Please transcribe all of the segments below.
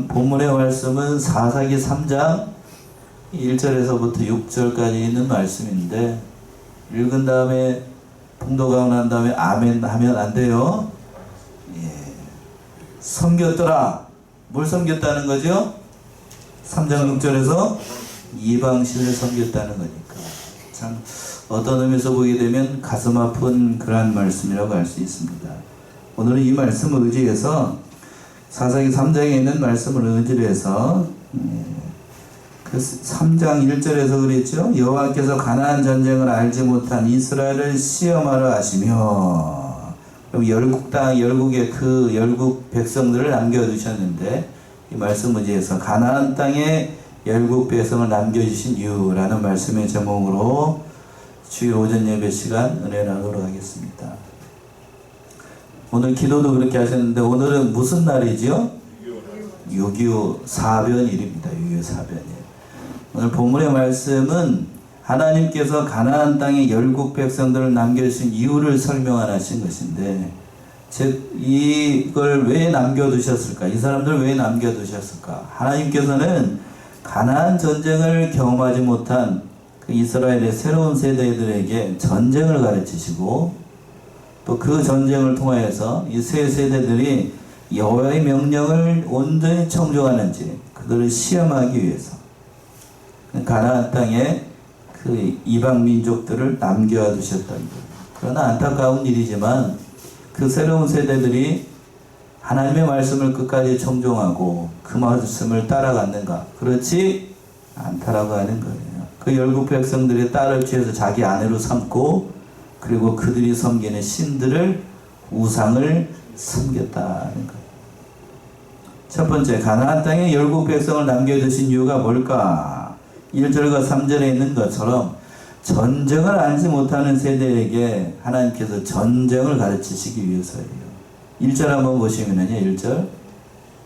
본문의 말씀은 사사기 3장 1절에서부터 6절까지 있는 말씀인데, 읽은 다음에 봉독하고 난 다음에 아멘 하면 안 돼요. 예. 섬겼더라. 뭘 섬겼다는 거죠? 3장 6절에서 이방신을 섬겼다는 거니까. 참 어떤 의미에서 보게 되면 가슴 아픈 그러한 말씀이라고 할 수 있습니다. 오늘은 이 말씀을 의지해서 사사기 3장에 있는 말씀을 의지로 해서 그 3장 1절에서 그랬죠. 여호와께서 가나안 전쟁을 알지 못한 이스라엘을 시험하러 하시며, 열국의 그 열국 백성들을 남겨두셨는데, 이 말씀 의지해서 가나안 땅에 열국 백성을 남겨주신 이유라는 말씀의 제목으로 주일 오전 예배 시간 은혜 나누도록 하겠습니다. 오늘 기도도 그렇게 하셨는데, 오늘은 무슨 날이죠? 6.25 사변일입니다. 6.25 사변일. 오늘 본문의 말씀은 하나님께서 가나안 땅에 열국 백성들을 남겨주신 이유를 설명하신 것인데, 즉 이걸 왜 남겨두셨을까? 이 사람들을 왜 남겨두셨을까? 하나님께서는 가나안 전쟁을 경험하지 못한 그 이스라엘의 새로운 세대들에게 전쟁을 가르치시고, 또 그 전쟁을 통하여서 이 새 세대들이 여호와의 명령을 온전히 청종하는지 그들을 시험하기 위해서 가나안 땅에 그 이방 민족들을 남겨두셨던 거예요. 그러나 안타까운 일이지만 그 새로운 세대들이 하나님의 말씀을 끝까지 청종하고 그 말씀을 따라갔는가? 그렇지 않다라고 하는 거예요. 그 열국 백성들의 딸을 취해서 자기 아내로 삼고, 그리고 그들이 섬기는 신들을, 우상을 섬겼다는 거예요. 첫 번째, 가나안 땅에 열국 백성을 남겨두신 이유가 뭘까? 1절과 3절에 있는 것처럼 전쟁을 알지 못하는 세대에게 하나님께서 전쟁을 가르치시기 위해서예요. 1절 한번 보시면요. 1절.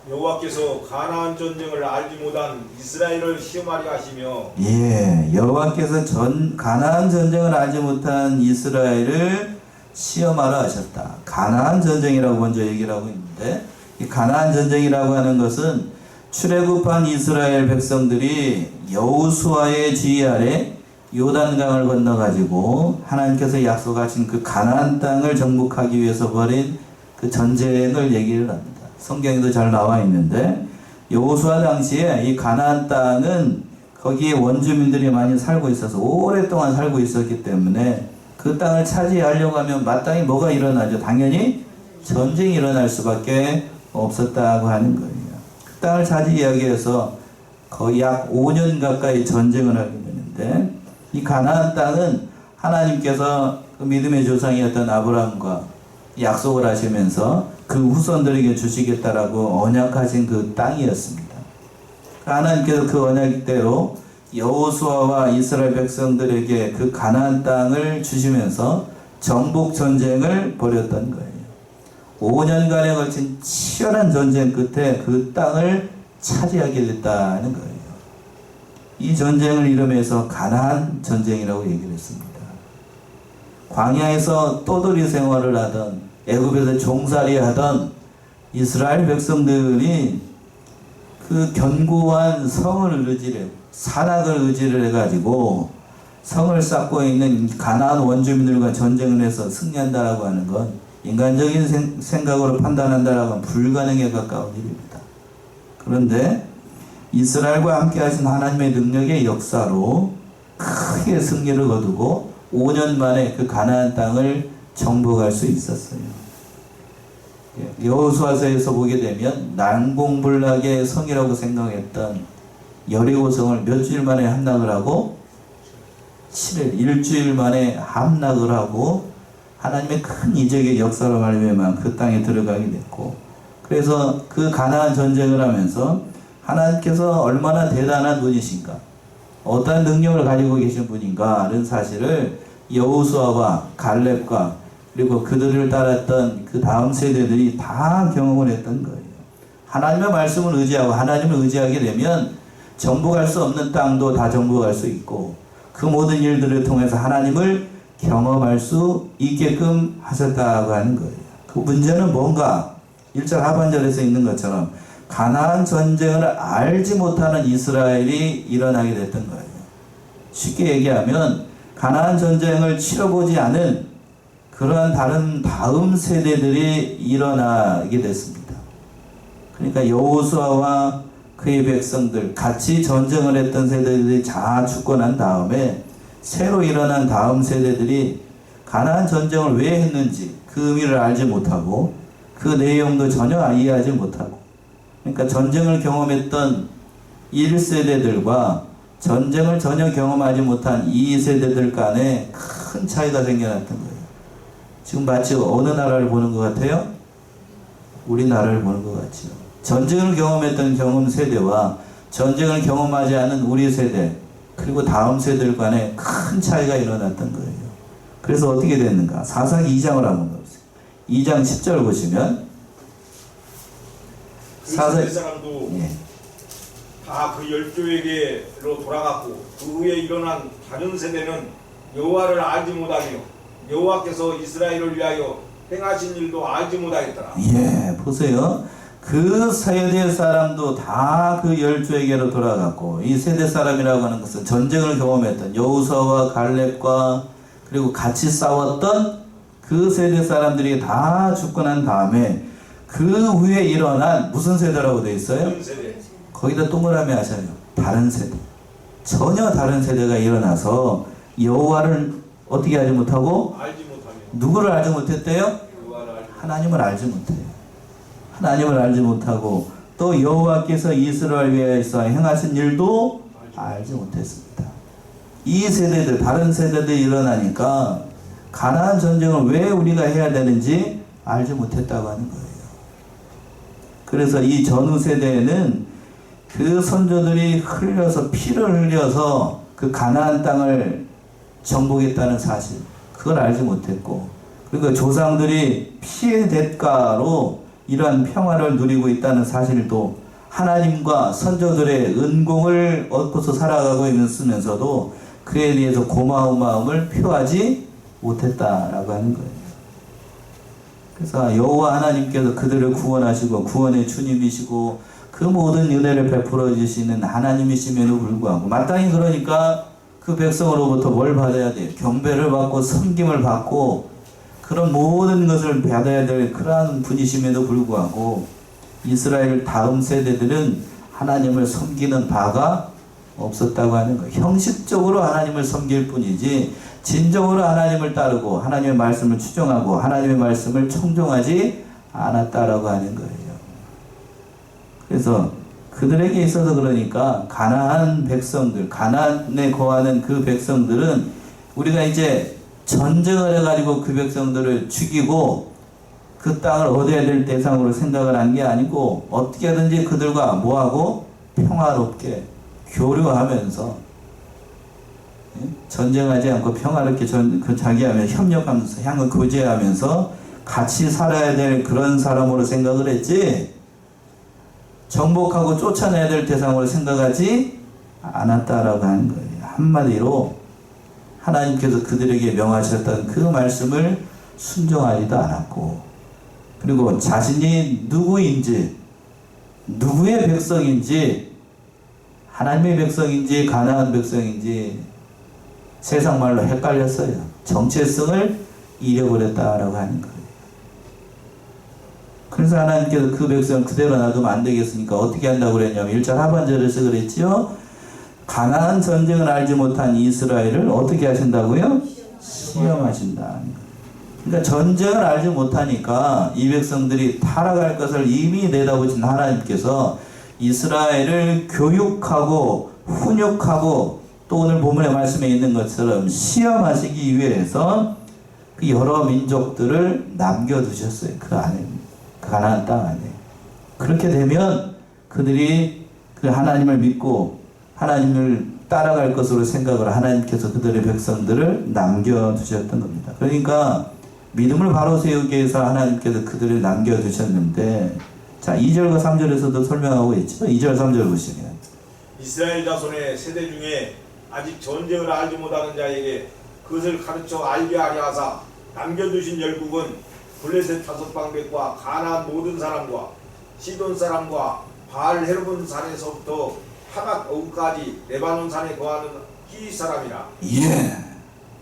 여호와께서 가나안 전쟁을 알지 못한 이스라엘을 시험하려 하시며, 예, 여호와께서 가나안 전쟁을 알지 못한 이스라엘을 시험하러 하셨다. 가나안 전쟁이라고 먼저 얘기를 하고 있는데, 이 가나안 전쟁이라고 하는 것은 출애굽한 이스라엘 백성들이 여호수아의 지휘 아래 요단강을 건너가지고 하나님께서 약속하신 그 가나안 땅을 정복하기 위해서 벌인 그 전쟁을 얘기를 합니다. 성경에도 잘 나와 있는데, 여호수아 당시에 이 가나안 땅은 거기에 원주민들이 많이 살고 있어서 오랫동안 살고 있었기 때문에 그 땅을 차지하려고 하면 마땅히 뭐가 일어나죠? 당연히 전쟁이 일어날 수밖에 없었다고 하는 거예요. 그 땅을 차지하기 위해서 거의 약 5년 가까이 전쟁을 하게 되는데, 이 가나안 땅은 하나님께서 그 믿음의 조상이었던 아브라함과 약속을 하시면서 그 후손들에게 주시겠다라고 언약하신 그 땅이었습니다. 하나님께서 그 언약대로 여호수아와 이스라엘 백성들에게 그 가나안 땅을 주시면서 정복 전쟁을 벌였던 거예요. 5년간에 걸친 치열한 전쟁 끝에 그 땅을 차지하게 됐다는 거예요. 이 전쟁을 이름해서 가나안 전쟁이라고 얘기를 했습니다. 광야에서 떠돌이 생활을 하던, 애굽에서 종살이 하던 이스라엘 백성들이 그 견고한 성을 의지를, 산악을 의지를 해가지고 성을 쌓고 있는 가나안 원주민들과 전쟁을 해서 승리한다라고 하는 건 인간적인 생각으로 판단한다라고 하면 불가능에 가까운 일입니다. 그런데 이스라엘과 함께 하신 하나님의 능력의 역사로 크게 승리를 거두고 5년 만에 그 가나안 땅을 정복할 수 있었어요. 여호수아서에서 보게 되면 난공불락의 성이라고 생각했던 여리고성을 몇 주일 만에 함락을 하고, 7일, 일주일 만에 함락을 하고 하나님의 큰 이적의 역사로 말미암아 그 땅에 들어가게 됐고, 그래서 그 가나안 전쟁을 하면서 하나님께서 얼마나 대단한 분이신가, 어떠한 능력을 가지고 계신 분인가라는 사실을 여호수아와 갈렙과 그리고 그들을 따랐던 그 다음 세대들이 다 경험을 했던 거예요. 하나님의 말씀을 의지하고 하나님을 의지하게 되면 정복할 수 없는 땅도 다 정복할 수 있고, 그 모든 일들을 통해서 하나님을 경험할 수 있게끔 하셨다고 하는 거예요. 그 문제는 뭔가? 1절 하반절에서 있는 것처럼 가나안 전쟁을 알지 못하는 이스라엘이 일어나게 됐던 거예요. 쉽게 얘기하면 가나안 전쟁을 치러보지 않은 그러한 다른 다음 세대들이 일어나게 됐습니다. 그러니까 여호수아와 그의 백성들 같이 전쟁을 했던 세대들이 다 죽고 난 다음에 새로 일어난 다음 세대들이 가나안 전쟁을 왜 했는지 그 의미를 알지 못하고 그 내용도 전혀 이해하지 못하고, 그러니까 전쟁을 경험했던 1세대들과 전쟁을 전혀 경험하지 못한 2세대들 간에 큰 차이가 생겨났던 거예요. 지금 마치 어느 나라를 보는 것 같아요? 우리나라를 보는 것 같죠. 전쟁을 경험했던 경험 세대와 전쟁을 경험하지 않은 우리 세대, 그리고 다음 세대들 간에 큰 차이가 일어났던 거예요. 그래서 어떻게 됐는가? 사사기 2장을 한번 보세요. 2장 10절 보시면 그 세대 사람도 예. 다 그 열조에게로 돌아갔고 그 후에 일어난 다른 세대는 여호와를 알지 못하며 여호와께서 이스라엘을 위하여 행하신 일도 알지 못하였더라. 예, 보세요. 그 세대 사람도 다 그 열조에게로 돌아갔고, 이 세대 사람이라고 하는 것은 전쟁을 경험했던 여호수아와 갈렙과 그리고 같이 싸웠던 그 세대 사람들이 다 죽고 난 다음에 그 후에 일어난 무슨 세대라고 되어 있어요? 다른 세대. 거기다 동그라미 하셔요. 다른 세대. 전혀 다른 세대가 일어나서 여호와를 어떻게 알지 못하고 알지 못하며 누구를 알지 못했대요? 여호와를 알지 하나님을 알지 못해요. 하나님을 알지 못하고 또 여호와께서 이스라엘 위하여서 행하신 일도 알지 못했습니다. 이 세대들, 다른 세대들이 일어나니까 가나안 전쟁을 왜 우리가 해야 되는지 알지 못했다고 하는 거예요. 그래서 이 전후 세대에는 그 선조들이 흘려서 피를 흘려서 그 가나안 땅을 정복했다는 사실, 그걸 알지 못했고, 그리고 조상들이 피의 대가로 이러한 평화를 누리고 있다는 사실도 하나님과 선조들의 은공을 얻고서 살아가고 있으면서도 그에 대해서 고마운 마음을 표하지 못했다라고 하는 거예요. 그래서 여호와 하나님께서 그들을 구원하시고 구원의 주님이시고 그 모든 은혜를 베풀어 주시는 하나님이심에도 불구하고 마땅히 그러니까 그 백성으로부터 뭘 받아야 돼요? 경배를 받고 섬김을 받고 그런 모든 것을 받아야 될 그러한 분이심에도 불구하고 이스라엘 다음 세대들은 하나님을 섬기는 바가 없었다고 하는 거예요. 형식적으로 하나님을 섬길 뿐이지 진정으로 하나님을 따르고 하나님의 말씀을 추종하고 하나님의 말씀을 청종하지 않았다라고 하는 거예요. 그래서 그들에게 있어서 그러니까 가나안 백성들, 가나안에 거하는 그 백성들은 우리가 이제 전쟁을 해가지고 그 백성들을 죽이고 그 땅을 얻어야 될 대상으로 생각을 한 게 아니고 어떻게든지 그들과 뭐하고 평화롭게 교류하면서 전쟁하지 않고 평화롭게 자기하며 협력하면서 향을 교제하면서 같이 살아야 될 그런 사람으로 생각을 했지 정복하고 쫓아내야 될 대상으로 생각하지 않았다라고 하는 거예요. 한마디로 하나님께서 그들에게 명하셨던 그 말씀을 순종하지도 않았고 그리고 자신이 누구인지 누구의 백성인지 하나님의 백성인지 가나안 백성인지 세상 말로 헷갈렸어요. 정체성을 잃어버렸다라고 하는 거예요. 그래서 하나님께서 그 백성을 그대로 놔두면 안 되겠으니까 어떻게 한다고 그랬냐면 1절 하반절에서 그랬지요. 가나안 전쟁을 알지 못한 이스라엘을 어떻게 하신다고요? 시험하신다. 그러니까 전쟁을 알지 못하니까 이 백성들이 타락할 것을 이미 내다보신 하나님께서 이스라엘을 교육하고 훈육하고 또 오늘 본문의 말씀에 있는 것처럼 시험하시기 위해서 그 여러 민족들을 남겨두셨어요. 그 안에, 가나안 땅 안에. 그렇게 되면 그들이 그 하나님을 믿고 하나님을 따라갈 것으로 생각을 하나님께서 그들의 백성들을 남겨두셨던 겁니다. 그러니까 믿음을 바로 세우기 위해서 하나님께서 그들을 남겨두셨는데 자 2절과 3절에서도 설명하고 있죠. 2절 3절 보시면 이스라엘 자손의 세대 중에 아직 전쟁을 알지 못하는 자에게 그것을 가르쳐 알게 하려 하사 남겨두신 열국은 블레셋 5방백과 가나안 모든 사람과 시돈 사람과 바알 헤르본 산에서부터 하맛 어구까지 레바논 산에 거하는 히 사람이라. 예.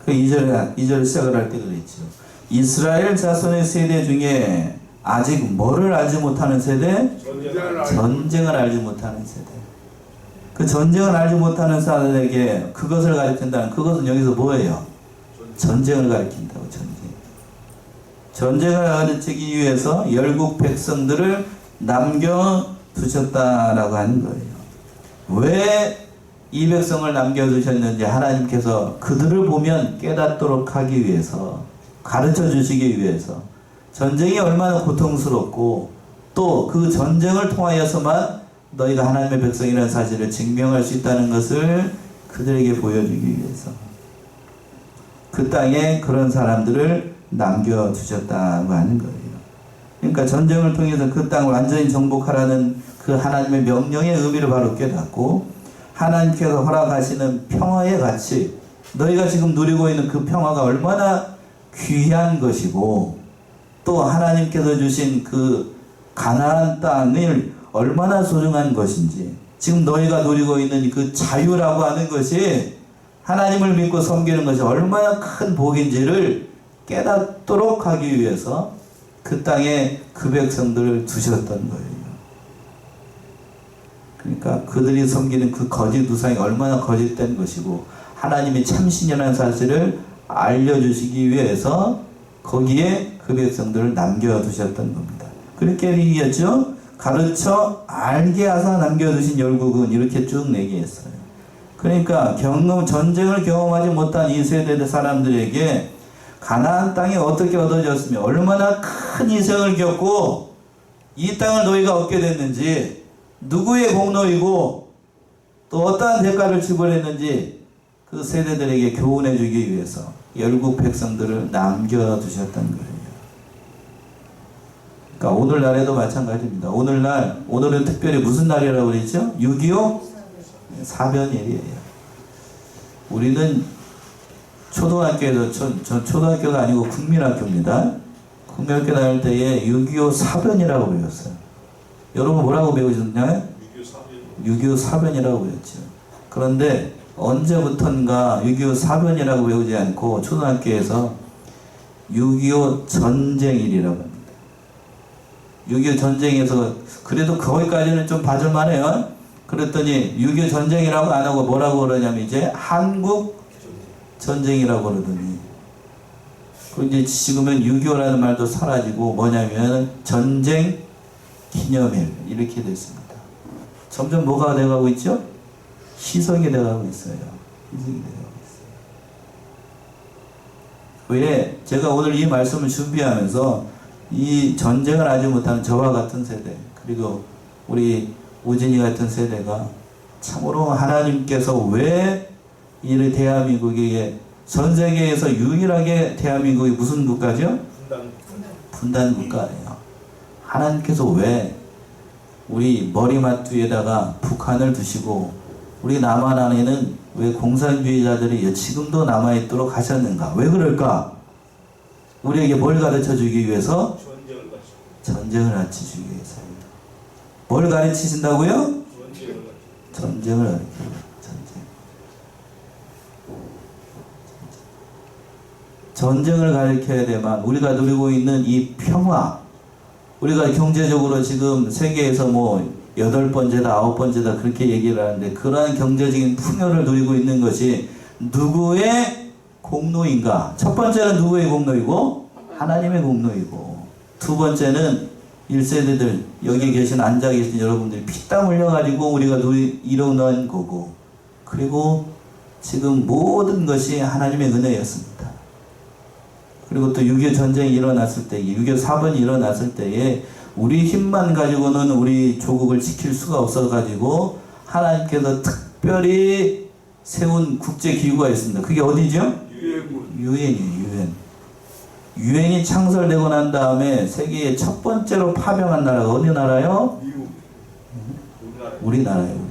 그 2절 시작을 할 때 그랬죠. 이스라엘 자손의 세대 중에 아직 뭐를 알지 못하는 세대? 전쟁을 알지 못하는 세대. 그 전쟁을 알지 못하는 사람에게 그것을 가르친다는, 그것은 여기서 뭐예요? 전쟁을 가르친다고. 전쟁을 가르치기 위해서 열국 백성들을 남겨두셨다라고 하는 거예요. 왜 이 백성을 남겨두셨는지 하나님께서 그들을 보면 깨닫도록 하기 위해서, 가르쳐 주시기 위해서, 전쟁이 얼마나 고통스럽고 또 그 전쟁을 통하여서만 너희가 하나님의 백성이라는 사실을 증명할 수 있다는 것을 그들에게 보여주기 위해서 그 땅에 그런 사람들을 남겨두셨다고 하는 거예요. 그러니까 전쟁을 통해서 그 땅을 완전히 정복하라는 그 하나님의 명령의 의미를 바로 깨닫고, 하나님께서 허락하시는 평화의 가치, 너희가 지금 누리고 있는 그 평화가 얼마나 귀한 것이고, 또 하나님께서 주신 그 가나안 땅을 얼마나 소중한 것인지, 지금 너희가 누리고 있는 그 자유라고 하는 것이, 하나님을 믿고 섬기는 것이 얼마나 큰 복인지를 깨닫도록 하기 위해서 그 땅에 그 백성들을 두셨던 거예요. 그러니까 그들이 섬기는 그 거짓 우상이 얼마나 거짓된 것이고 하나님이 참신이라는 사실을 알려주시기 위해서 거기에 그 백성들을 남겨두셨던 겁니다. 그렇게 얘기했죠. 가르쳐 알게 하사 남겨두신 열국은, 이렇게 쭉 얘기했어요. 그러니까 전쟁을 경험하지 못한 이 세대 사람들에게 가나안 땅이 어떻게 얻어졌으며 얼마나 큰 희생을 겪고 이 땅을 너희가 얻게 됐는지, 누구의 공로이고 또 어떠한 대가를 지불했는지 그 세대들에게 교훈해 주기 위해서 열국 백성들을 남겨두셨던 거예요. 그러니까 오늘날에도 마찬가지입니다. 오늘은 특별히 무슨 날이라고 그랬죠? 6.25 사변일이에요. 우리는 초등학교에서, 전 초등학교가 아니고 국민학교입니다. 국민학교 다닐 때에 6.25 사변이라고 배웠어요. 여러분 뭐라고 배우셨나요? 6.25 사변이라고 배웠죠. 그런데 언제부턴가 6.25 사변이라고 배우지 않고 초등학교에서 6.25 전쟁일이라고 합니다. 6.25 전쟁에서, 그래도 거기까지는 좀 봐줄만해요. 그랬더니 6.25 전쟁이라고 안 하고 뭐라고 그러냐면 이제 한국 전쟁이라고 그러더니, 그 이제 지금은 6.25라는 말도 사라지고 뭐냐면 전쟁 기념일 이렇게 됐습니다. 점점 뭐가 돼가고 있죠? 희석이 돼가고 있어요. 희석이 돼가고 있어요. 왜 제가 오늘 이 말씀을 준비하면서 이 전쟁을 알지 못하는 저와 같은 세대, 그리고 우리 우진이 같은 세대가 참으로 하나님께서 왜 이 대한민국에게, 전 세계에서 유일하게 대한민국이 무슨 국가죠? 분단 국가예요. 하나님께서 왜 우리 머리맡뒤에다가 북한을 두시고 우리 남한 안에는 왜 공산주의자들이 지금도 남아있도록 하셨는가? 왜 그럴까? 우리에게 뭘 가르쳐주기 위해서? 전쟁을 가르쳐주기 위해서요. 뭘 가르치신다고요? 전쟁을 가르쳐요. 전쟁을 가르쳐야 되면 우리가 누리고 있는 이 평화, 우리가 경제적으로 지금 세계에서 뭐 8번째다 9번째다 그렇게 얘기를 하는데, 그러한 경제적인 풍요를 누리고 있는 것이 누구의 공로인가? 첫 번째는 누구의 공로이고? 하나님의 공로이고, 두 번째는 1세대들, 여기 계신 앉아 계신 여러분들이 피땀 흘려가지고 우리가 이뤄낸 거고, 그리고 지금 모든 것이 하나님의 은혜였습니다. 그리고 또 6.25 전쟁이 일어났을 때, 6.25 사변이 일어났을 때에 우리 힘만 가지고는 우리 조국을 지킬 수가 없어가지고 하나님께서 특별히 세운 국제기구가 있습니다. 그게 어디죠? 유엔이에요. 유엔이 창설되고 난 다음에 세계의 첫 번째로 파병한 나라가 어느 나라요? 미국. 우리나라예요.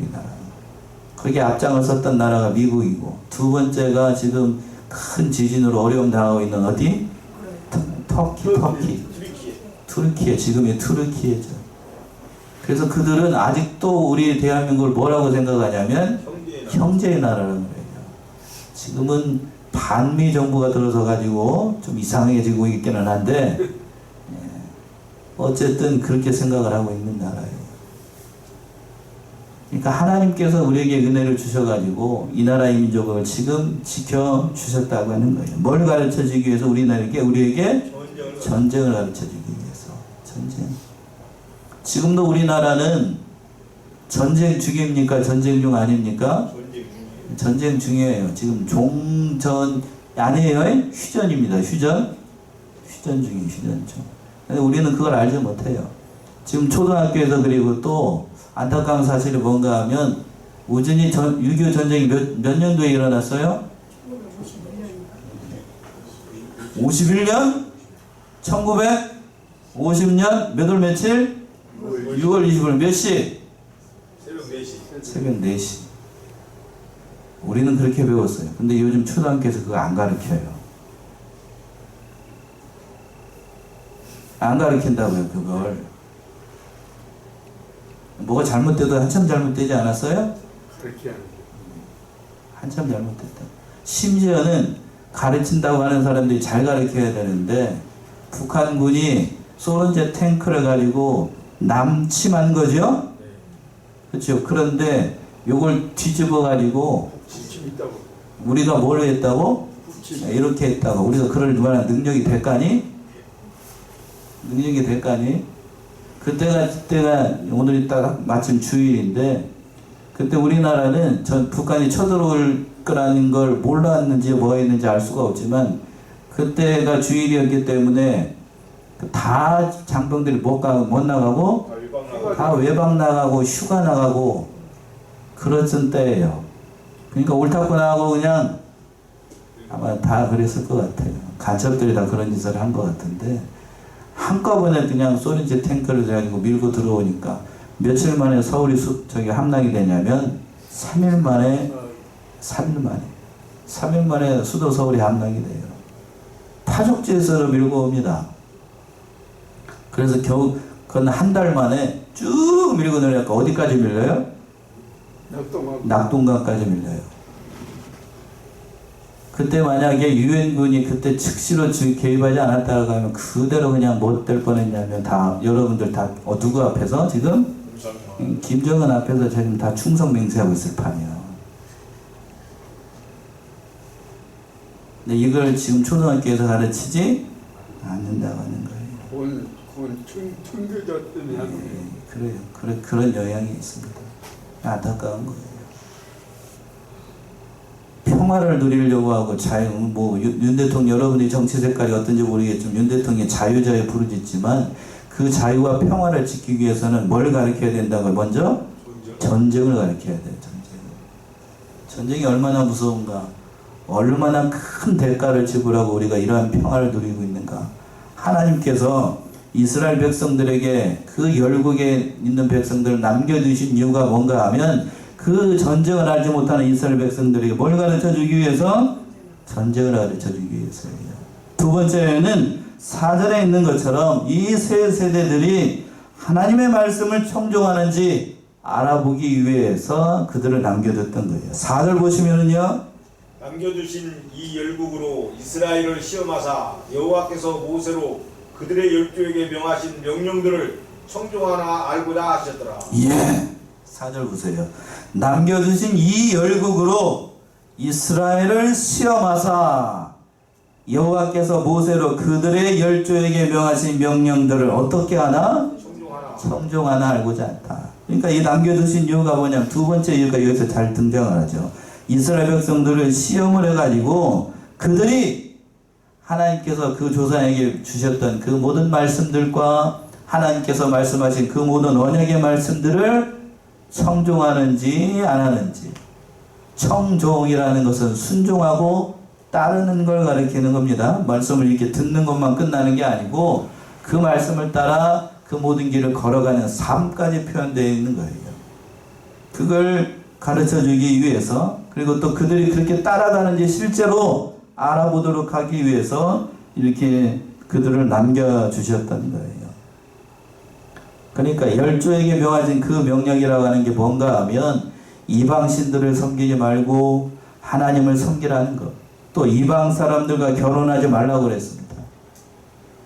거기에 앞장을 섰던 나라가 미국이고, 두 번째가 지금 큰 지진으로 어려움 당하고 있는 어디? 터키. 투르키예, 지금의 투르키예죠. 그래서 그들은 아직도 우리 대한민국을 뭐라고 생각하냐면 형제나 형제의 나라라고 그래요. 지금은 반미 정부가 들어서 가지고 좀 이상해지고 있기는 한데 어쨌든 그렇게 생각을 하고 있는 나라예요. 그러니까 하나님께서 우리에게 은혜를 주셔가지고 이 나라의 민족을 지금 지켜주셨다고 하는 거예요. 뭘 가르쳐주기 위해서 우리에게 전쟁을 가르쳐주기 위해서. 전쟁. 지금도 우리나라는 전쟁 중입니까? 전쟁 중 아닙니까? 전쟁 중이에요. 지금 종전 아니에요. 휴전입니다. 휴전 중이에요. 휴전 중. 근데 우리는 그걸 알지 못해요. 지금 초등학교에서 그리고 또 안타까운 사실이 뭔가 하면 우진이 6.25 전쟁이 몇 년도에 일어났어요? 51년? 1950년? 몇 월 며칠? 6월 20일 몇 시? 새벽 4시. 새벽 4시. 우리는 그렇게 배웠어요. 근데 요즘 초등학교에서 그거 안 가르쳐요. 안 가르친다고요, 그걸. 뭐가 잘못돼도 한참 잘못되지 않았어요? 그렇게 하는 한참 잘못됐다. 심지어는 가르친다고 하는 사람들이 잘 가르쳐야 되는데 북한군이 소련제 탱크를 가지고 남침한 거죠? 그렇죠. 그런데 요걸 뒤집어 가지고 지침 있다고. 우리가 뭘 했다고? 북침. 이렇게 했다고. 우리가 그럴 만한 능력이 될까니? 능력이 될까니? 그때가 오늘이 딱 마침 주일인데 그때 우리나라는 북한이 쳐들어올 거라는 걸 몰랐는지 뭐였는지 알 수가 없지만 그때가 주일이었기 때문에 다 장병들이 못 나가고 다 외박 나가고 휴가 나가고 그랬던 때예요. 그러니까 옳다고 나가고 그냥 아마 다 그랬을 것 같아요. 간첩들이 다 그런 짓을 한 것 같은데 한꺼번에 그냥 소련제 탱크를 가지고 밀고 들어오니까 며칠 만에 서울이 함락이 되냐면 3일 만에 수도 서울이 함락이 돼요. 파죽제서로 밀고 옵니다. 그래서 겨우 그건 한 달 만에 쭉 밀고 내려니까 어디까지 밀려요? 낙동강까지 밀려요. 그때 만약에 유엔군이 그때 즉시로 개입하지 않았다고 하면 그대로 그냥 못 될 뻔했냐면 다 여러분들 다 누구 앞에서 지금 김정은 앞에서 지금 다 충성 맹세하고 있을 판이에요. 근데 이걸 지금 초등학교에서 가르치지 않는다고 하는 거예요. 그건 청교자 때문에 하는 거예요. 그래요. 그런 영향이 있습니다. 안타까운 거예요. 평화를 누리려고 하고 윤 대통령 여러분이 정치 색깔이 어떤지 모르겠지만 윤 대통령이 자유자유 부르짖지만 그 자유와 평화를 지키기 위해서는 뭘 가르쳐야 된다고 먼저? 전쟁을 가르쳐야 돼요. 전쟁이 얼마나 무서운가, 얼마나 큰 대가를 지불하고 우리가 이러한 평화를 누리고 있는가. 하나님께서 이스라엘 백성들에게 그 열국에 있는 백성들을 남겨두신 이유가 뭔가 하면 그 전쟁을 알지 못하는 이스라엘 백성들에게 뭘 가르쳐주기 위해서? 전쟁을 가르쳐주기 위해서예요. 두 번째는 사전에 있는 것처럼 이 세 세대들이 하나님의 말씀을 청종하는지 알아보기 위해서 그들을 남겨뒀던 거예요. 4절 보시면은요. 남겨두신 이 열국으로 이스라엘을 시험하사 여호와께서 모세로 그들의 열조에게 명하신 명령들을 청종하나 알고자 하셨더라. 예. 4절 보세요. 남겨두신 이 열국으로 이스라엘을 시험하사 여호와께서 모세로 그들의 열조에게 명하신 명령들을 어떻게 하나? 청종하나 알고자 한다. 그러니까 이 남겨두신 이유가 뭐냐면 두 번째 이유가 여기서 잘 등장을 하죠. 이스라엘 백성들을 시험을 해가지고 그들이 하나님께서 그 조상에게 주셨던 그 모든 말씀들과 하나님께서 말씀하신 그 모든 언약의 말씀들을 청종하는지 안 하는지. 청종이라는 것은 순종하고 따르는 걸 가리키는 겁니다. 말씀을 이렇게 듣는 것만 끝나는 게 아니고 그 말씀을 따라 그 모든 길을 걸어가는 삶까지 표현되어 있는 거예요. 그걸 가르쳐주기 위해서, 그리고 또 그들이 그렇게 따라가는지 실제로 알아보도록 하기 위해서 이렇게 그들을 남겨주셨던 거예요. 그러니까 열조에게 명하신 그 명령이라고 하는 게 뭔가 하면 이방신들을 섬기지 말고 하나님을 섬기라는 것. 또 이방 사람들과 결혼하지 말라고 그랬습니다.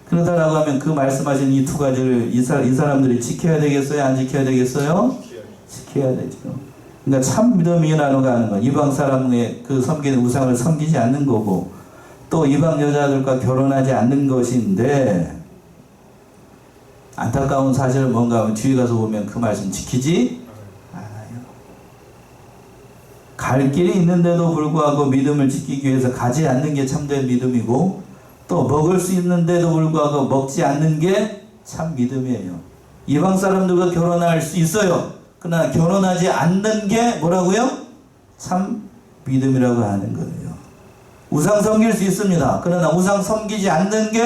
그러다라고 하면 그 말씀하신 이 두 가지를 이 사람들이 지켜야 되겠어요? 안 지켜야 되겠어요? 지켜야 되죠. 그러니까 참 믿음이라는 거 하는 건 이방 사람의 그 섬기는 우상을 섬기지 않는 거고 또 이방 여자들과 결혼하지 않는 것인데 안타까운 사실은 뭔가 하면 뒤에 가서 보면 그 말씀 지키지 않아요. 갈 길이 있는데도 불구하고 믿음을 지키기 위해서 가지 않는 게 참된 믿음이고 또 먹을 수 있는데도 불구하고 먹지 않는 게 참 믿음이에요. 이방 사람들과 결혼할 수 있어요. 그러나 결혼하지 않는 게 뭐라고요? 참 믿음이라고 하는 거예요. 우상 섬길 수 있습니다. 그러나 우상 섬기지 않는 게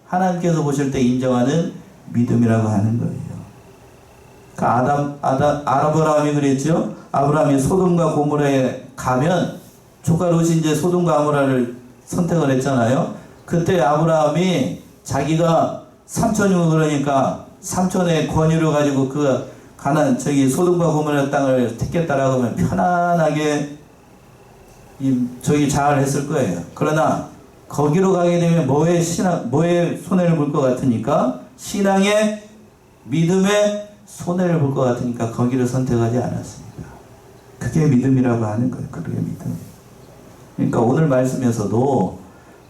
하나님께서 보실 때 인정하는 믿음이라고 하는 거예요. 아브라함이 그랬죠. 아브라함이 소돔과 고모라에 가면 조카 롯이 이제 소돔과 고모라를 선택을 했잖아요. 그때 아브라함이 자기가 삼촌이고 그러니까 삼촌의 권유를 가지고 그 소돔과 고모라 땅을 택했다라고 하면 편안하게 저기 잘 했을 거예요. 그러나 거기로 가게 되면 뭐에 손해를 볼 것 같으니까 신앙의 믿음에 손해를 볼 것 같으니까 거기를 선택하지 않았습니다. 그게 믿음이라고 하는 거예요. 그게 믿음. 그러니까 오늘 말씀에서도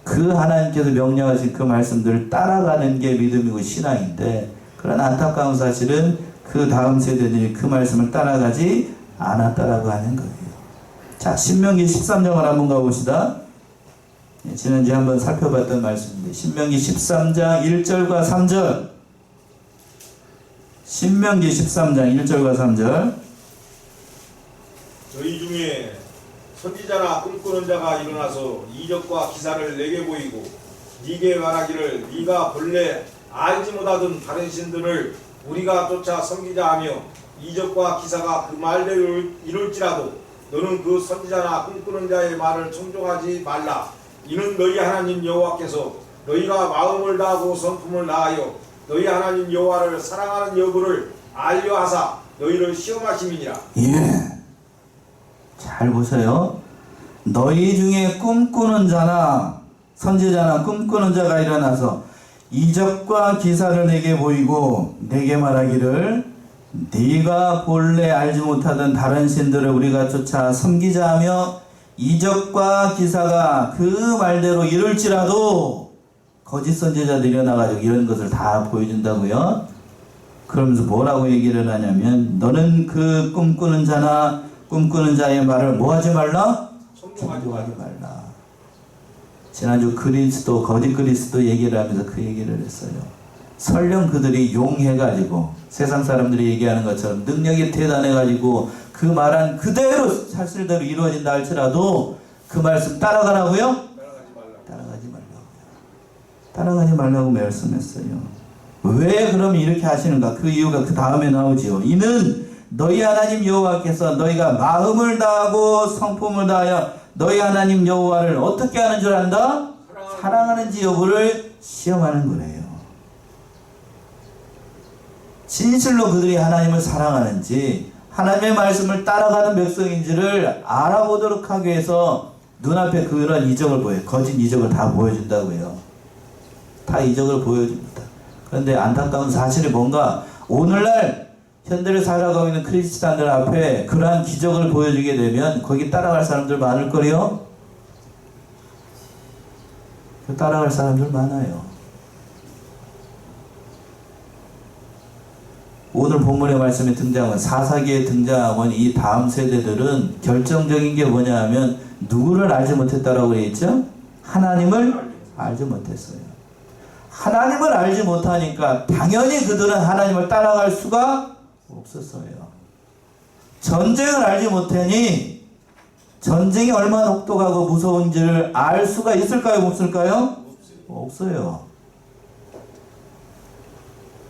그 하나님께서 명령하신 그 말씀들을 따라가는 게 믿음이고 신앙인데 그러나 안타까운 사실은 그 다음 세대들이 그 말씀을 따라가지 않았다라고 하는 거예요. 자, 신명기 13장을 한번 가봅시다. 지난주에 한번 살펴봤던 말씀인데 신명기 13장 1절과 3절 신명기 13장 1절과 3절 저희 중에 선지자나 꿈꾸는 자가 일어나서 이적과 기사를 내게 보이고 네게 말하기를 네가 본래 알지 못하던 다른 신들을 우리가 쫓아 섬기자 하며 이적과 기사가 그 말대로 이룰지라도 너는 그 선지자나 꿈꾸는 자의 말을 청종하지 말라. 이는 너희 하나님 여호와께서 너희가 마음을 다하고 성품을 다하여 너희 하나님 여호와를 사랑하는 여부를 알려하사 너희를 시험하심이니라. 예. 잘 보세요. 너희 중에 꿈꾸는 자나 선지자나 꿈꾸는 자가 일어나서 이적과 기사를 내게 보이고 내게 말하기를 네가 본래 알지 못하던 다른 신들을 우리가 쫓아 섬기자 하며 이적과 기사가 그 말대로 이룰지라도 거짓 선지자들이 일어나가지고 이런 것을 다 보여준다고요. 그러면서 뭐라고 얘기를 하냐면 너는 그 꿈꾸는 자나 꿈꾸는 자의 말을 뭐하지 말라? 청종하지 말라. 지난주 그리스도 거짓 그리스도 얘기를 하면서 그 얘기를 했어요. 설령 그들이 용해가지고 세상 사람들이 얘기하는 것처럼 능력이 대단해가지고 그 말한 그대로 사실대로 이루어진다 할지라도 그 말씀 따라가라고요? 따라가지 말라고 말씀했어요. 왜 그럼 이렇게 하시는가? 그 이유가 그 다음에 나오지요. 이는 너희 하나님 여호와께서 너희가 마음을 다하고 성품을 다하여 너희 하나님 여호와를 어떻게 하는 줄 안다? 사랑하는지 여부를 시험하는 거래요. 진실로 그들이 하나님을 사랑하는지 하나님의 말씀을 따라가는 백성인지를 알아보도록 하기 위해서 눈앞에 그런 이적을 보여요. 거짓 이적을 다 보여준다고요. 다 이적을 보여줍니다. 그런데 안타까운 사실이 뭔가 오늘날 현대를 살아가고 있는 크리스찬들 앞에 그러한 기적을 보여주게 되면 거기 따라갈 사람들 많을 거요. 따라갈 사람들 많아요. 오늘 본문의 말씀에 등장한 사사기에 등장한 이 다음 세대들은 결정적인 게 뭐냐 하면 누구를 알지 못했다라고 그랬죠? 하나님을 알지 못했어요. 하나님을 알지 못하니까 당연히 그들은 하나님을 따라갈 수가 없었어요. 전쟁을 알지 못하니 전쟁이 얼마나 혹독하고 무서운지를 알 수가 있을까요? 없을까요? 없어요.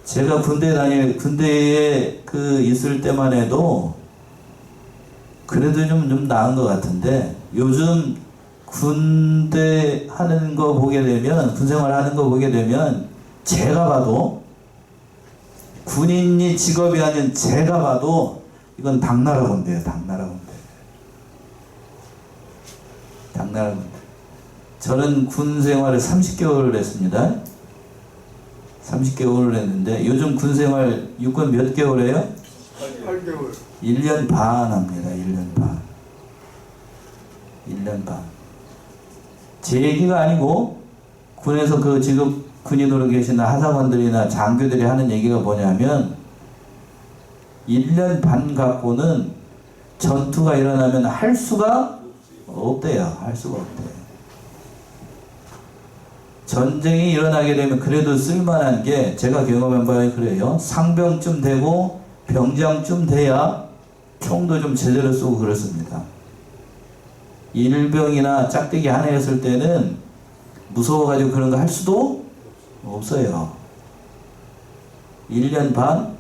제가 군대에 있을 때만 해도 그래도 좀 나은 것 같은데 요즘 군대 하는 거 보게 되면 군생활 하는 거 보게 되면 제가 봐도 군인이 직업이 아닌 제가 봐도 이건 당나라 군대예요. 당나라 군대. 당나라 군대. 저는 군 생활을 30개월을 했습니다. 30개월을 했는데 요즘 군 생활 육군 몇 개월 해요? 8개월. 1년 반 합니다. 1년 반. 1년 반. 제 얘기가 아니고 군에서 그 지금 군인으로 계시는 하사관들이나 장교들이 하는 얘기가 뭐냐면 1년 반 갖고는 전투가 일어나면 할 수가 없대요. 할 수가 없대요. 전쟁이 일어나게 되면 그래도 쓸만한 게 제가 경험한 바에 그래요. 상병쯤 되고 병장쯤 돼야 총도 좀 제대로 쏘고 그렇습니다. 일병이나 짝대기 하나였을 때는 무서워가지고 그런 거 할 수도 없어요. 1년 반?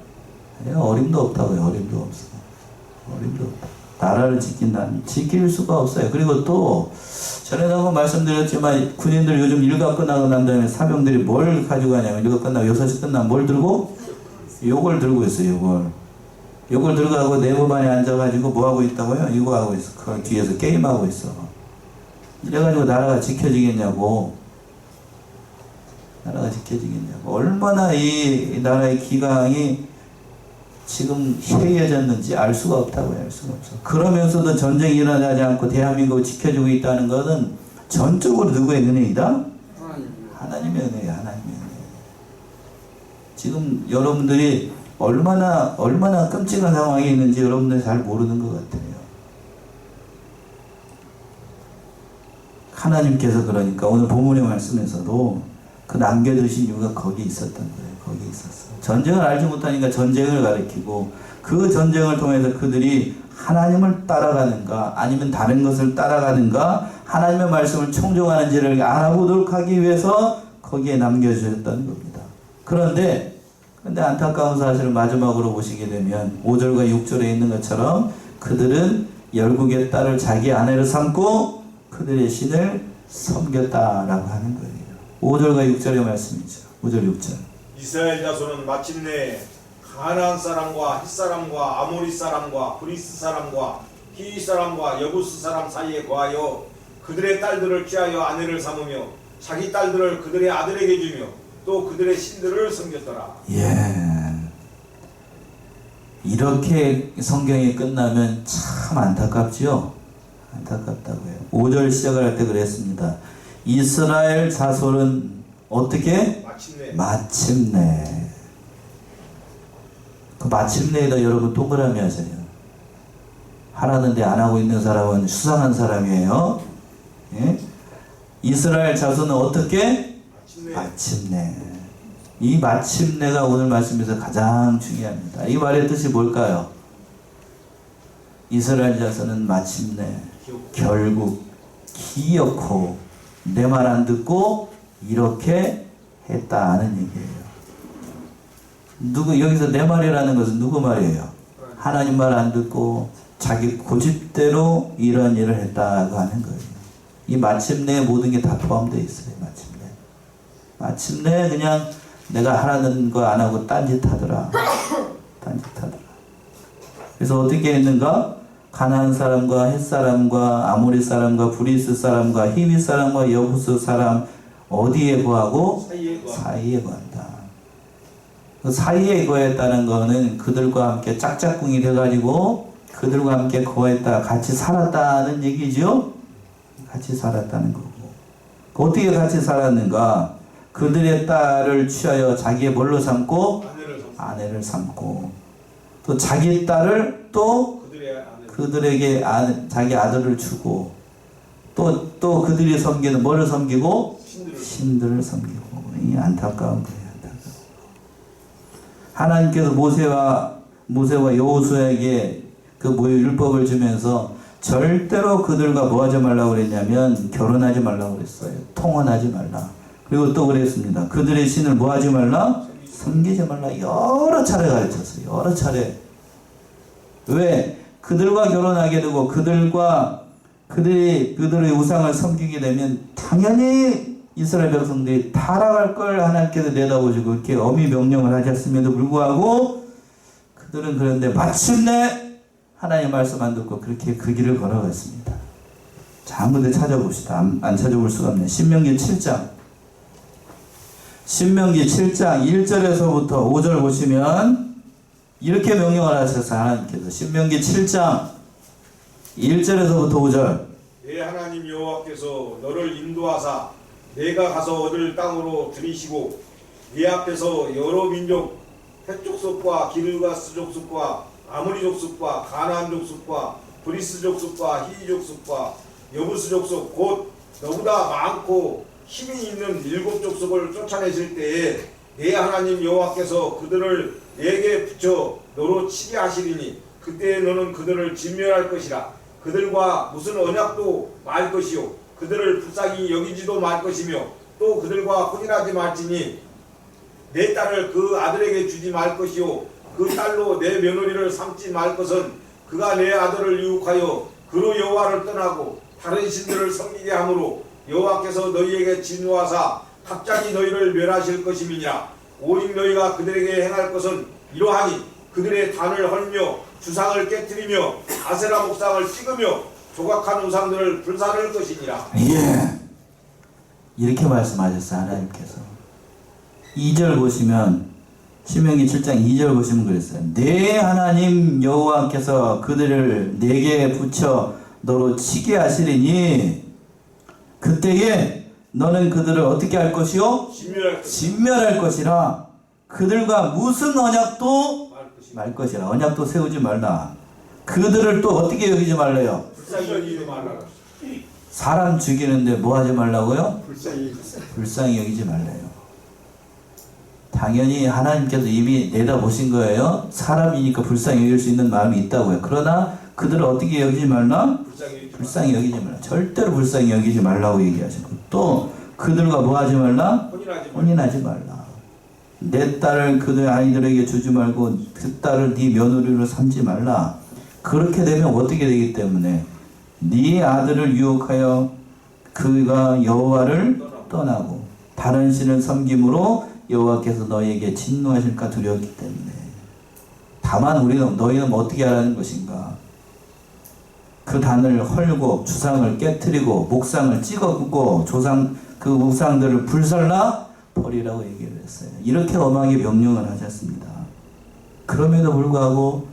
어림도 없다고요. 어림도 없어. 어림도 없다. 나라를 지킨다니 지킬 수가 없어요. 그리고 또 전에도 한번 말씀드렸지만 군인들 요즘 일과 끝나고 난 다음에 사병들이 뭘 가지고 가냐면 일과 끝나고 6시 끝나면 뭘 들고? 요걸 들고 있어요. 요걸 들고 가고 내부반에 앉아가지고 뭐 하고 있다고요? 이거 하고 있어. 그 뒤에서 게임하고 있어. 이래가지고 나라가 지켜지겠냐고. 나라가 지켜지겠냐고. 얼마나 이 나라의 기강이 지금 해이해졌는지 알 수가 없다고요. 알 수가 없어. 그러면서도 전쟁이 일어나지 않고 대한민국을 지켜주고 있다는 것은 전적으로 누구의 은혜이다? 하나님의 은혜예요. 하나님의 은혜. 지금 여러분들이 얼마나 끔찍한 상황이 있는지 여러분들이 잘 모르는 것 같아요. 하나님께서 그러니까 오늘 본문의 말씀에서도 그 남겨두신 이유가 거기 있었던 거예요. 거기 있었어. 전쟁을 알지 못하니까 전쟁을 가리키고 그 전쟁을 통해서 그들이 하나님을 따라가는가 아니면 다른 것을 따라가는가 하나님의 말씀을 청종하는지를 알아보도록 하기 위해서 거기에 남겨주셨다는 겁니다. 그런데 안타까운 사실을 마지막으로 보시게 되면 5절과 6절에 있는 것처럼 그들은 열국의 딸을 자기 아내로 삼고 그들의 신을 섬겼다라고 하는 거예요. 5절과 6절의 말씀이죠. 5절 6절. 이스라엘 자손은 마침내 가나안 사람과 헷 사람과 아모리 사람과 브리스 사람과 히위 사람과 여부스 사람 사이에 거하여 그들의 딸들을 취하여 아내를 삼으며 자기 딸들을 그들의 아들에게 주며 또 그들의 신들을 섬겼더라. 예. 이렇게 성경이 끝나면 참 안타깝지요. 안타깝다고요. 5절 시작을 할 때 그랬습니다. 이스라엘 자손은 어떻게? 마침내. 그 마침내에다 여러분 동그라미 하세요. 하라는데 안 하고 있는 사람은 수상한 사람이에요. 예? 이스라엘 자손은 어떻게? 마침내. 이 마침내가 오늘 말씀에서 가장 중요합니다. 이 말의 뜻이 뭘까요? 이스라엘 자손은 마침내 결국 기어코 내 말 안 듣고 이렇게 했다는 얘기예요. 여기서 내 말이라는 것은 누구 말이에요? 하나님 말 안 듣고 자기 고집대로 이런 일을 했다고 하는 거예요. 이 마침내에 모든 게 다 포함되어 있어요. 마침내 그냥 내가 하라는 거 안 하고 딴짓 하더라. 그래서 어떻게 했는가? 가나안 사람과 헷 사람과 아모리 사람과 브리스 사람과 히위 사람과 여부스 사람 어디에 거하고? 사이에 거한다. 그 사이에 거했다는 거는 그들과 함께 짝짝꿍이 돼가지고 그들과 함께 거했다, 같이 살았다는 얘기죠. 같이 살았다는 거고. 어떻게 같이 살았는가? 그들의 딸을 취하여 자기의 뭘로 삼고? 아내를 삼고 또 자기 딸을 또 그들에게 자기 아들을 주고 또 그들이 섬기는 뭐를 섬기고? 신들을 섬기고. 이 안타까운 거예요. 하나님께서 모세와 여호수아에게 그 율법을 주면서 절대로 그들과 뭐 하지 말라고 그랬냐면 결혼하지 말라고 그랬어요. 통혼하지 말라. 그리고 또 그랬습니다. 그들의 신을 뭐 하지 말라? 섬기지 말라. 여러 차례 가르쳤어요. 여러 차례. 왜? 그들과 결혼하게 되고 그들의 우상을 섬기게 되면 당연히 이스라엘 백성들이 타락할 걸 하나님께서 내다보시고 이렇게 엄히 명령을 하셨음에도 불구하고 그들은 그런데 마침내 하나님의 말씀 안 듣고 그렇게 그 길을 걸어갔습니다. 자, 한 군데 찾아봅시다. 안 찾아볼 수가 없네. 신명기 7장 1절에서부터 5절 보시면 이렇게 명령을 하셨어요. 하나님께서 신명기 7장 1절에서부터 5절. 내 하나님 여호와께서 너를 인도하사 내가 가서 얻을 땅으로 들이시고 네 앞에서 여러 민족 헷 족속과 기르가스 족속과 아모리 족속과 가나안 족속과 브리스 족속과 히위 족속과 여부스 족속 곧 너보다 많고 힘이 있는 7 족속을 쫓아내실 때에 내 하나님 여호와께서 그들을 내게 붙여 너로 치게 하시리니 그때에 너는 그들을 진멸할 것이라. 그들과 무슨 언약도 말 것이요 그들을 불쌍히 여기지도 말 것이며 또 그들과 혼인하지 말지니 내 딸을 그 아들에게 주지 말 것이요 그 딸로 내 며느리를 삼지 말 것은 그가 내 아들을 유혹하여 그로 여호와를 떠나고 다른 신들을 섬기게 하므로 여호와께서 너희에게 진노하사 갑자기 너희를 멸하실 것임이니라. 오직 너희가 그들에게 행할 것은 이러하니 그들의 단을 헐며 주상을 깨뜨리며 아세라 목상을 찍으며 조각한 우상들을 불사를 것이니라. 예. 이렇게 말씀하셨어요. 하나님께서 2절 보시면 신명기 7장 2절 보시면 그랬어요. 내 하나님 여호와께서 그들을 내게 붙여 너로 치게 하시리니 그때에 너는 그들을 어떻게 할 것이요? 진멸할 것이라. 그들과 무슨 언약도 말 것이라. 언약도 세우지 말라. 그들을 또 어떻게 여기지 말래요? 불쌍히 여기지 말라. 사람 죽이는데 뭐 하지 말라고요? 불쌍히 여기지 말래요. 당연히 하나님께서 이미 내다보신 거예요. 사람이니까 불쌍히 여길 수 있는 마음이 있다고요. 그러나 그들을 어떻게 여기지 말라? 불쌍히 여기지 말라. 절대로 불쌍히 여기지 말라고 얘기하시고 또 그들과 뭐 하지 말라? 혼인하지 말라. 내 딸을 그들 아이들에게 주지 말고 그 딸을 네 며느리로 삼지 말라. 그렇게 되면 어떻게 되기 때문에 네 아들을 유혹하여 그가 여호와를 떠나고 다른 신을 섬김으로 여호와께서 너희에게 진노하실까 두려웠기 때문에. 다만 너희는 어떻게 하라는 것인가? 그 단을 헐고 주상을 깨뜨리고 목상을 찍어고 그 우상들을 불살라 버리라고 얘기를 했어요. 이렇게 엄하게 명령을 하셨습니다. 그럼에도 불구하고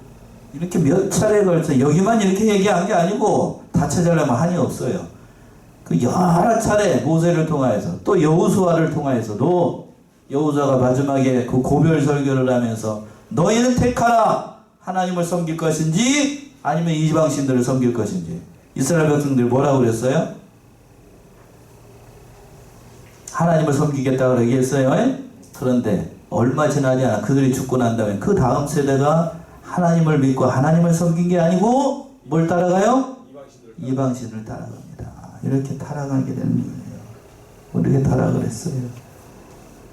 이렇게 몇 차례에 걸쳐 여기만 이렇게 얘기한 게 아니고 다 찾으려면 한이 없어요. 그 여러 차례 모세를 통하여서 또 여호수아를 통하여서도 여호수아가 마지막에 그 고별 설교를 하면서 너희는 택하라. 하나님을 섬길 것인지 아니면 이방신들을 섬길 것인지. 이스라엘 백성들이 뭐라고 그랬어요? 하나님을 섬기겠다고 얘기했어요. 그런데 얼마 지나지 않아 그들이 죽고 난 다음에 그 다음 세대가 하나님을 믿고 하나님을 섬긴 게 아니고 뭘 따라가요? 이방신을 따라갑니다. 이렇게 타락하게 되는 거예요. 이렇게 타락을 했어요.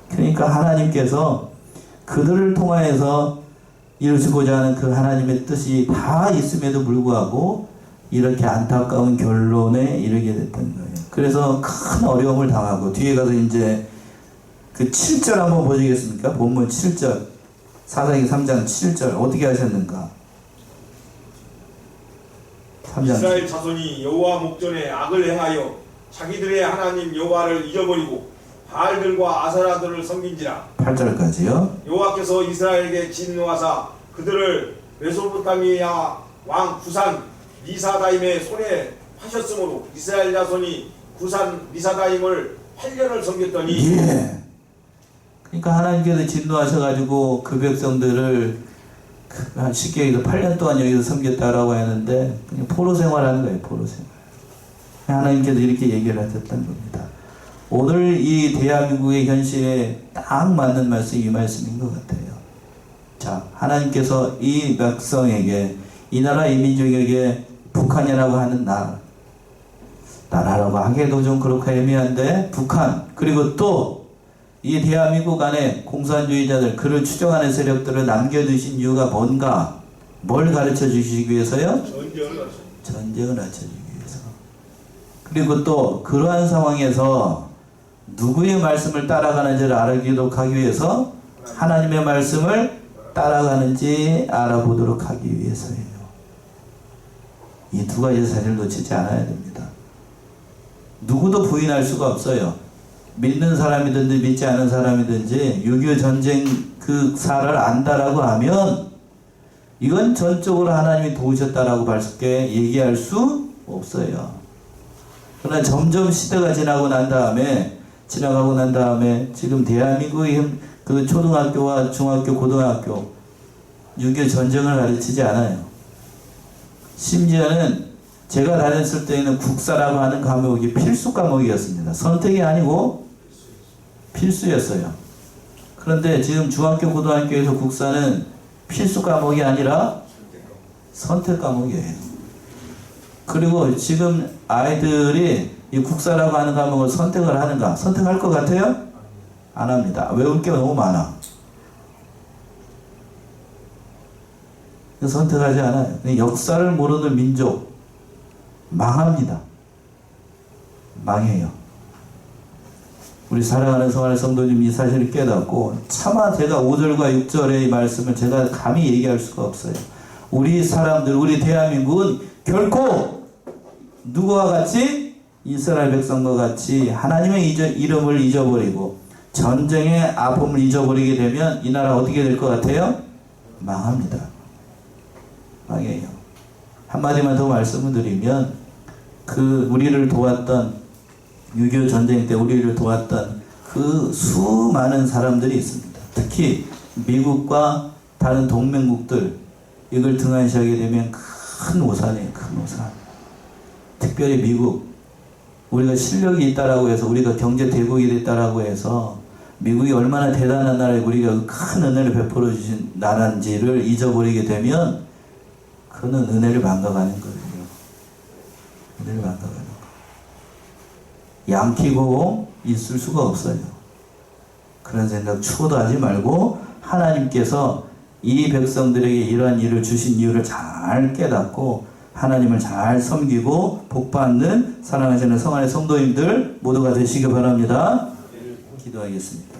그러니까 하나님께서 그들을 통하여서 이루시고자 하는 그 하나님의 뜻이 다 있음에도 불구하고 이렇게 안타까운 결론에 이르게 됐던 거예요. 그래서 큰 어려움을 당하고 뒤에 가서 이제 그 7절 한번 보시겠습니까? 본문 7절 사사기 3장 7절 어떻게 하셨는가? 3장 이스라엘 자손이 여호와 목전에 악을 행하여 자기들의 하나님 여호와를 잊어버리고 바알들과 아세라들을 섬긴지라. 8절까지요. 여호와께서 이스라엘에게 진노하사 그들을 메소포타미아 왕 구산 리사다임의 손에 파셨으므로 이스라엘 자손이 구산 리사다임을 8년을 섬겼더니. 예. 그러니까 하나님께서 진노하셔가지고 그 백성들을 쉽게 얘기해서 8년 동안 여기서 섬겼다라고 하는데 그냥 포로 생활하는 거예요. 포로 생활. 하나님께서 이렇게 얘기를 하셨다는 겁니다. 오늘 이 대한민국의 현실에 딱 맞는 말씀이 이 말씀인 것 같아요. 자, 하나님께서 이 백성에게 이 나라 이 민족에게 북한이라고 하는 나라라고 하기에도 좀 그렇고 애매한데 북한 그리고 또 이 대한민국 안에 공산주의자들 그를 추종하는 세력들을 남겨두신 이유가 뭔가 뭘 가르쳐 주시기 위해서요? 전쟁을 가르쳐 주기 위해서. 그리고 또 그러한 상황에서 누구의 말씀을 따라가는지를 알아보도록 하기 위해서 하나님의 말씀을 따라가는지 알아보도록 하기 위해서예요. 이 두 가지 사실을 놓치지 않아야 됩니다. 누구도 부인할 수가 없어요. 믿는 사람이든지 믿지 않은 사람이든지 6.25 전쟁 그 사를 안다라고 하면 이건 전적으로 하나님이 도우셨다라고 밝게 얘기할 수 없어요. 그러나 점점 시대가 지나가고 난 다음에 지금 대한민국의 그 초등학교와 중학교, 고등학교 6.25 전쟁을 가르치지 않아요. 심지어는 제가 다녔을 때에는 국사라고 하는 과목이 필수 과목이었습니다. 선택이 아니고 필수였어요. 그런데 지금 중학교, 고등학교에서 국사는 필수 과목이 아니라 선택 과목이에요. 그리고 지금 아이들이 이 국사라고 하는 과목을 선택을 하는가? 선택할 것 같아요? 안 합니다. 외울 게 너무 많아. 선택하지 않아요. 역사를 모르는 민족 망합니다. 망해요. 우리 사랑하는 성환의 성도님 이 사실을 깨닫고 차마 제가 5절과 6절의 말씀을 제가 감히 얘기할 수가 없어요. 우리 사람들, 우리 대한민국은 결코 누구와 같이 이스라엘 백성과 같이 하나님의 이름을 잊어버리고 전쟁의 아픔을 잊어버리게 되면 이 나라 어떻게 될 것 같아요? 망합니다. 망해요. 한마디만 더 말씀을 드리면 우리를 도왔던 6.25 전쟁 때 우리를 도왔던 그 수많은 사람들이 있습니다. 특히 미국과 다른 동맹국들 이걸 등한시하게 되면 큰 오산이에요. 큰 오산. 특별히 미국 우리가 실력이 있다라고 해서 우리가 경제 대국이 됐다라고 해서 미국이 얼마나 대단한 나라에 우리가 큰 은혜를 베풀어 주신 나라인지를 잊어버리게 되면 그는 은혜를 망가가는 거예요. 은혜를 망가가는 거예요. 양키고 있을 수가 없어요. 그런 생각 추호도 하지 말고 하나님께서 이 백성들에게 이러한 일을 주신 이유를 잘 깨닫고 하나님을 잘 섬기고 복받는 사랑하시는 성환의 성도님들 모두가 되시기 바랍니다. 기도하겠습니다.